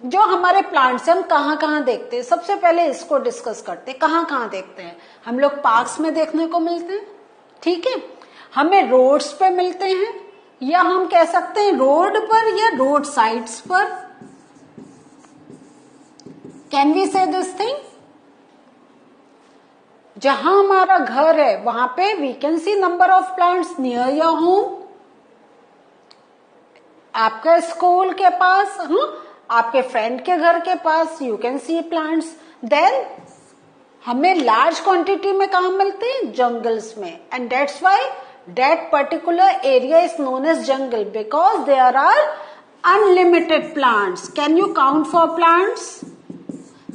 जो हमारे प्लांट्स हम कहाँ कहाँ देखते हैं, सबसे पहले इसको डिस्कस करते हैं। कहाँ कहाँ देखते हैं हम लोग? पार्क्स में देखने को मिलते हैं, ठीक है, हमें रोड्स पे मिलते हैं, या हम कह सकते हैं रोड पर या रोड साइड्स पर। Can we say this thing? जहां हमारा घर है वहां पे we can see number of plants near your home. आपके स्कूल के पास, आपके फ्रेंड के घर के पास you can see plants. Then हमें लार्ज क्वांटिटी में कहा मिलते हैं? जंगल्स में। And that's why that particular area is known as jungle, because there are unlimited plants. Can you count for plants?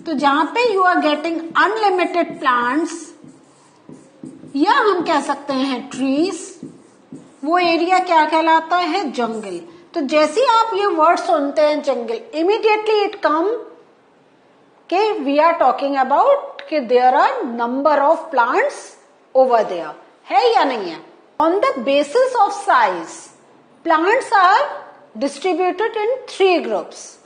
तो जहां पे you are getting unlimited plants, या हम कह सकते हैं ट्रीज, वो एरिया क्या कहलाता है? जंगल। तो जैसे आप ये वर्ड सुनते हैं जंगल, इमीडिएटली इट कम के वी आर टॉकिंग अबाउट कि there are number of plants over there, है या नहीं है? On the basis of size plants are distributed in 3 groups.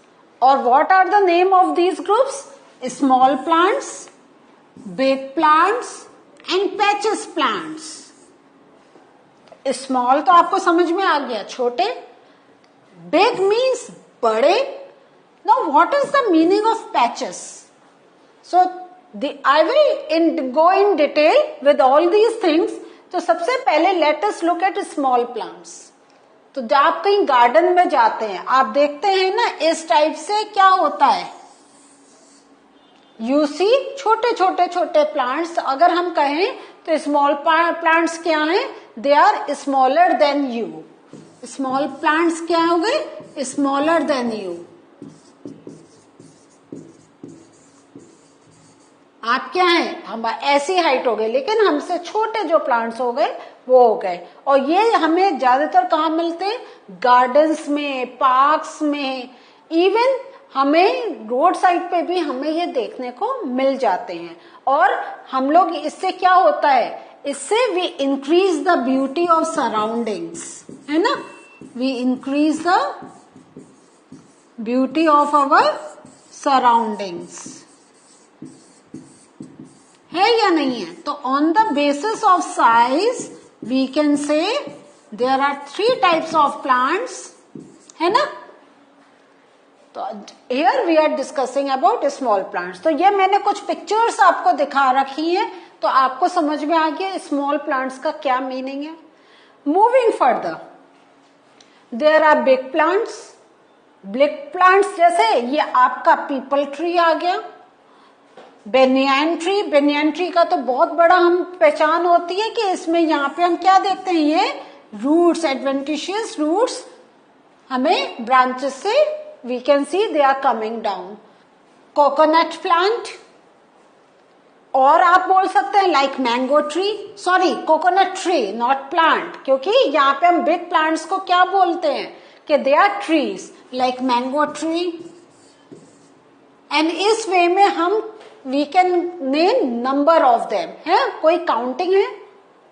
और what are the name of these groups? Small plants, big plants and patches plants. Small तो आपको समझ में आ गया, छोटे। बिग मीन्स बड़े। Now what is the meaning of patches? So I will go in detail with all these things. तो सबसे पहले let us look at small plants. तो जब आप कहीं गार्डन में जाते हैं, आप देखते हैं ना इस टाइप से क्या होता है, यू सी छोटे छोटे छोटे प्लांट्स। अगर हम कहें तो स्मॉल प्लांट्स क्या हैं? They are smaller than you. Small plants क्या हो गए? Smaller than you. आप क्या हैं? हम ऐसी हाइट हो गए, लेकिन हमसे छोटे जो प्लांट्स हो गए वो हो गए। और ये हमें ज्यादातर कहाँ मिलते हैं? गार्डन्स में, पार्क्स में, इवन हमें रोड साइड पे भी हमें ये देखने को मिल जाते हैं। और हम लोग इससे क्या होता है? इससे we increase the beauty of surroundings, है ना? We increase the beauty of our surroundings, है या नहीं है? तो on the basis of size we can say there are 3 types of plants, है ना? तो here we are discussing about small plants. तो ये मैंने कुछ पिक्चर्स आपको दिखा रखी हैं, तो आपको समझ में आ गया स्मॉल प्लांट्स का क्या मीनिंग है। Moving further, there are big plants. Big plants जैसे ये आपका पीपल ट्री आ गया, बेनियन ट्री। बेनियन ट्री का तो बहुत बड़ा हम पहचान होती है कि इसमें यहाँ पे हम क्या देखते हैं? ये रूट्स, एडवेंटिशियस रूट्स हमें ब्रांचेस से we can see they are coming down. Coconut plant, और आप बोल सकते हैं like mango tree, sorry coconut tree not plant, क्योंकि यहाँ पे हम big plants को क्या बोलते हैं कि they are trees like mango tree. and इस वे में हम we can name number of them, है? कोई काउंटिंग है?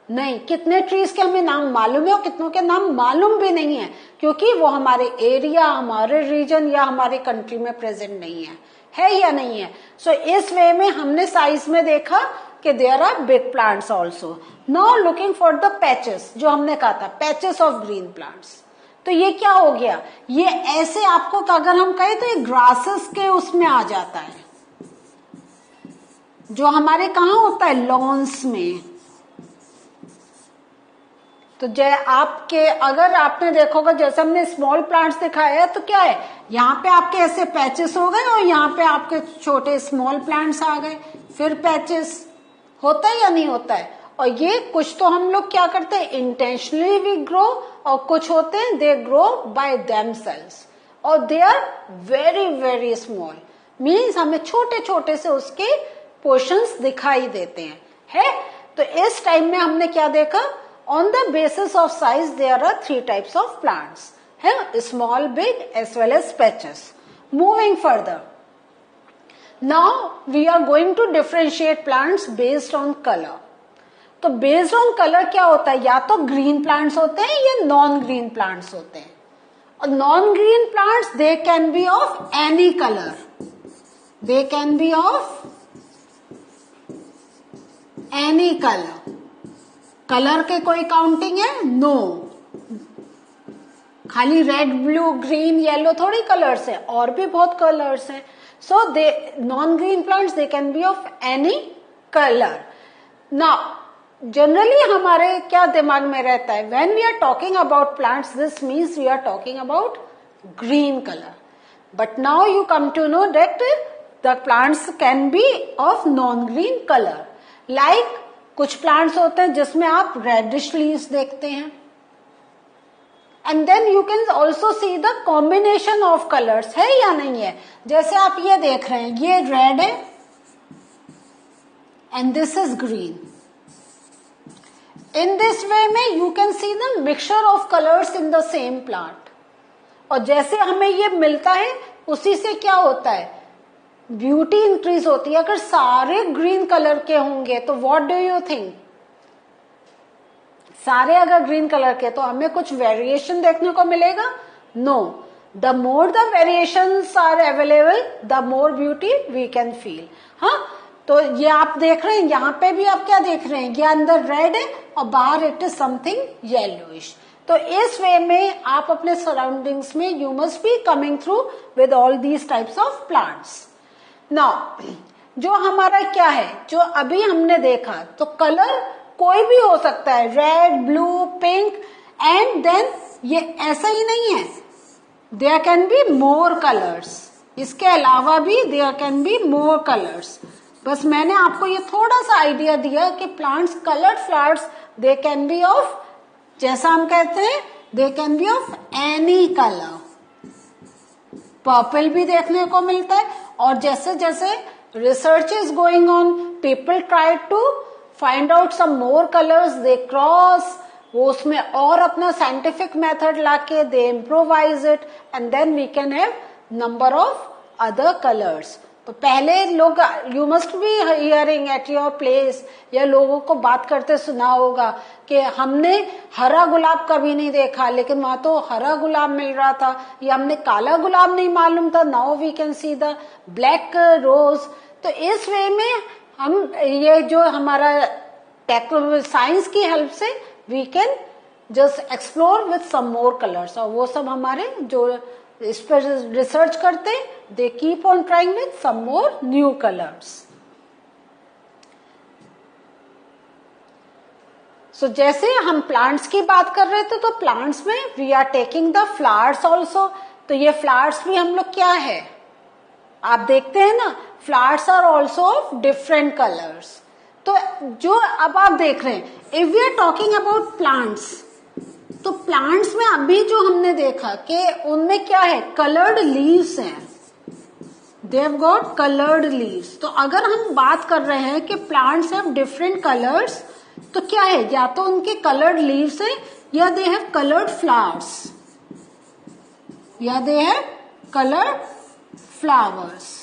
नहीं। कितने ट्रीज के हमें नाम मालूम है और कितनों के नाम मालूम भी नहीं है, क्योंकि वो हमारे एरिया, हमारे रीजन या हमारे कंट्री में प्रेजेंट नहीं है या नहीं है? सो इस वे में हमने साइज में देखा कि there are big plants also. Now looking for the patches, जो हमने कहा था पैचेस ऑफ ग्रीन प्लांट्स। तो ये क्या हो गया? ये ऐसे आपको अगर हम कहें तो ये ग्रासेस के उसमें आ जाता है, जो हमारे कहाँ होता है? लॉन्स में। तो आपके अगर आपने देखोगे जैसे हमने स्मॉल प्लांट्स दिखाया है, तो क्या है? यहाँ पे आपके ऐसे पैचेस हो गए और यहाँ पे आपके छोटे स्मॉल प्लांट्स आ गए, फिर पैचेस। होता है या नहीं होता है? और ये कुछ तो हम लोग क्या करते हैं? इंटेंशनली वी ग्रो, और कुछ होते हैं दे ग्रो बाय देमसेल्व्स, और they are very very small, means हमें छोटे छोटे से उसके पोर्शंस दिखाई देते हैं, है? तो इस टाइम में हमने क्या देखा? On the basis of size, there are 3 types of plants, है? Small, big, as well as patches. Moving further, now we are going to differentiate plants based on color. तो based on color क्या होता है? या तो green plants होते हैं या non green plants होते हैं। Non-green plants, they can be of any color. They can be of any color. Colour के कोई काउंटिंग है? नो. खाली रेड, ब्लू, ग्रीन, येलो थोड़ी कलर्स है, और भी बहुत कलर्स हैं. So they non-green plants, they can be of any color. Now, generally हमारे क्या दिमाग में रहता है, when we are talking about plants, this means we are talking about green colour. But now you come to know that the plants can be of non green colour. Like कुछ plants होते हैं जिसमें आप reddish leaves देखते हैं, and then you can also see the combination of colours, है या नहीं है. जैसे आप ये देख रहे हैं, ये रेड है and this is green. In this way में you can see the mixture of colors in the same plant. और जैसे हमें ये मिलता है उसी से क्या होता है, ब्यूटी इंक्रीज होती है. अगर सारे ग्रीन कलर के होंगे तो व्हाट डू यू थिंक, सारे अगर ग्रीन कलर के तो हमें कुछ वेरिएशन देखने को मिलेगा? No. The more the variations are available, the more beauty we can feel. हाँ, तो ये आप देख रहे हैं, यहाँ पे भी आप क्या देख रहे हैं, ये अंदर रेड है और बाहर इट इज समथिंग येलोइश. तो इस वे में आप अपने सराउंडिंग्स में you must be coming through with all these types of plants. Now जो हमारा क्या है, जो अभी हमने देखा, तो कलर कोई भी हो सकता है, red, blue, pink, and then ये ऐसा ही नहीं है, there can be more colours. इसके अलावा भी there can be more colours. बस मैंने आपको ये थोड़ा सा आइडिया दिया कि plants, coloured flowers, they can be of, जैसा हम कहते हैं, they can be of any colour. Purple भी देखने को मिलता है. और जैसे जैसे research is going on, people try to find out some more colours, they cross, वो उसमें और अपना साइंटिफिक मेथड लाके they improvise it, and then we can have number of other colours. तो पहले लोग, you must be hearing at your place, या लोगों को बात करते सुना होगा कि हमने हरा गुलाब कभी नहीं देखा, लेकिन वहां तो हरा गुलाब मिल रहा था, या हमने काला गुलाब नहीं मालूम था, now we can see the black rose. तो इस वे में हम ये जो हमारा साइंस की हेल्प से we can just explore with some more colours. और वो सब हमारे जो इस पर रिसर्च करते, they keep on trying with some more new colours. So जैसे हम प्लांट्स की बात कर रहे थे, तो प्लांट्स में we are taking the flowers also. तो ये फ्लावर्स भी हम लोग क्या है, आप देखते हैं ना, flowers are also of different colours. तो जो अब आप देख रहे हैं, if we are talking about plants, तो प्लांट्स में अभी जो हमने देखा कि उनमें क्या है, कलर्ड लीव्स हैं, they have got coloured leaves. तो अगर हम बात कर रहे हैं कि प्लांट्स हैव डिफरेंट कलर्स, तो क्या है, या तो उनके कलर्ड लीव्स है, या दे हैव कलर्ड फ्लावर्स, या they have coloured flowers.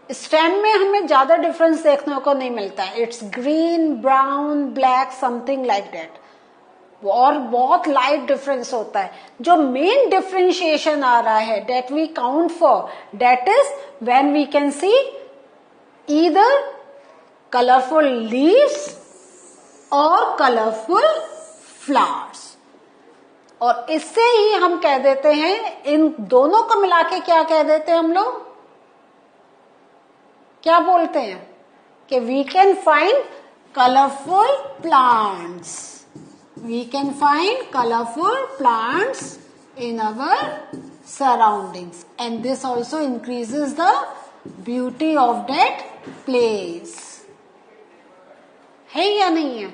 Stem में हमें ज्यादा डिफरेंस देखने को नहीं मिलता है. It's green, brown, black, something like that, और बहुत लाइट डिफरेंस होता है. जो मेन डिफरेंशिएशन आ रहा है, that we count for, that is when we can see either colourful leaves और कलरफुल फ्लावर्स. और इससे ही हम कह देते हैं, इन दोनों को मिला के क्या कह देते हैं हम लोग, क्या बोलते हैं कि we can find colourful plants. We can find colourful plants in our surroundings, and this also increases the beauty of that place. है या नहीं है?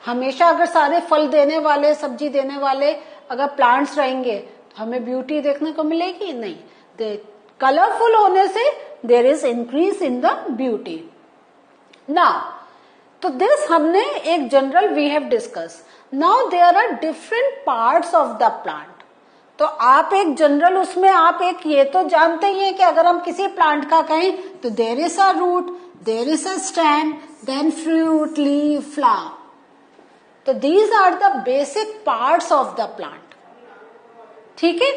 हमेशा अगर सारे फल देने वाले, सब्जी देने वाले अगर प्लांट्स रहेंगे, तो हमें ब्यूटी देखने को मिलेगी नहीं. कलरफुल होने से there is increase in the beauty. Now, तो this हमने एक general we have discussed. Now there are different parts of the plant. तो आप एक जनरल उसमें आप एक ये तो जानते ही हैं कि अगर हम किसी प्लांट का कहें तो there is a root, there is a stem, then fruit, leaf, flower. तो these are the basic parts of the plant. ठीक है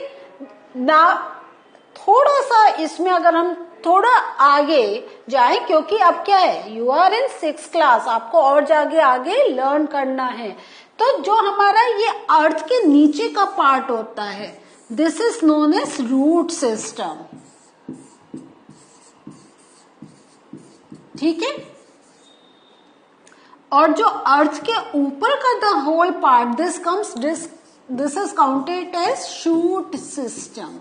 ना. थोड़ा सा इसमें अगर हम थोड़ा आगे जाए, क्योंकि अब क्या है, you are in 6th class, आपको और जाके आगे लर्न करना है. तो जो हमारा ये अर्थ के नीचे का पार्ट होता है, this is known as root system. ठीक है. और जो अर्थ के ऊपर का the whole part, this is counted as shoot system.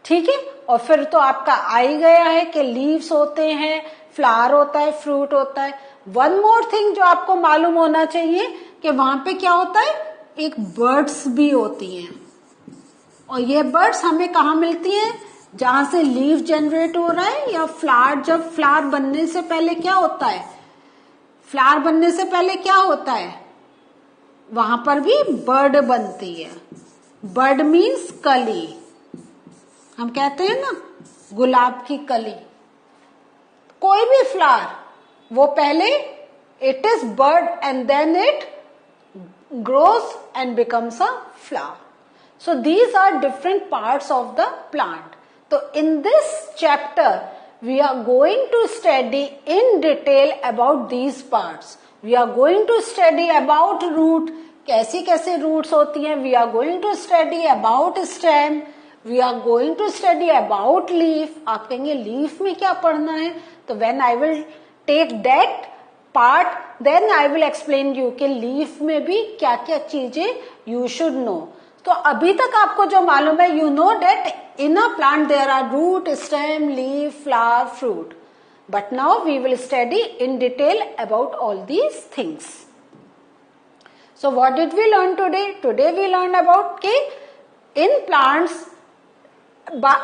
ठीक है. और फिर तो आपका आ ही गया है कि लीव्स होते हैं, फ्लावर होता है, फ्रूट होता है. वन मोर थिंग जो आपको मालूम होना चाहिए कि वहां पे क्या होता है, एक बर्ड्स भी होती हैं. और ये बर्ड्स हमें कहाँ मिलती हैं, जहां से लीव जनरेट हो रहा है, या फ्लावर. जब फ्लावर बनने से पहले क्या होता है, फ्लावर बनने से पहले क्या होता है, वहां पर भी बर्ड बनती है. बर्ड मीन्स कली. हम कहते हैं ना गुलाब की कली. कोई भी फ्लावर वो पहले it is bud and then it grows and becomes a flower. So these are different parts of the plant. तो in this chapter we are going to study in detail about these parts. We are going to study about root, कैसी कैसे roots होती हैं. We are going to study about stem. We are going to study about leaf. आप कहेंगे leaf में क्या पढ़ना है, तो when I will take that part then I will explain you कि लीफ में भी क्या क्या चीजें यू शुड नो. तो अभी तक आपको जो मालूम है, you know that in a plant there are root, stem, leaf, flower, fruit. But now we will study in detail about all these things. So what did we learn today? Today we learned about कि in plants,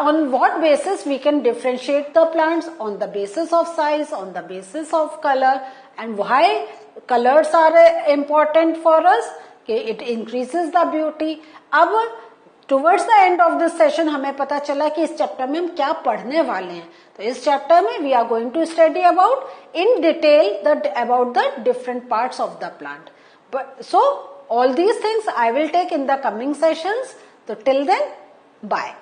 on what basis we can differentiate the plants, on the basis of size, on the basis of color, and why colors are important for us, कि it increases the beauty. अब towards the end of this session हमें पता चला कि इस chapter में हम क्या पढ़ने वाले हैं. तो इस चैप्टर में we are going to study about in detail about the different parts of the plant. But so all these things I will take in the coming sessions. So till then, bye.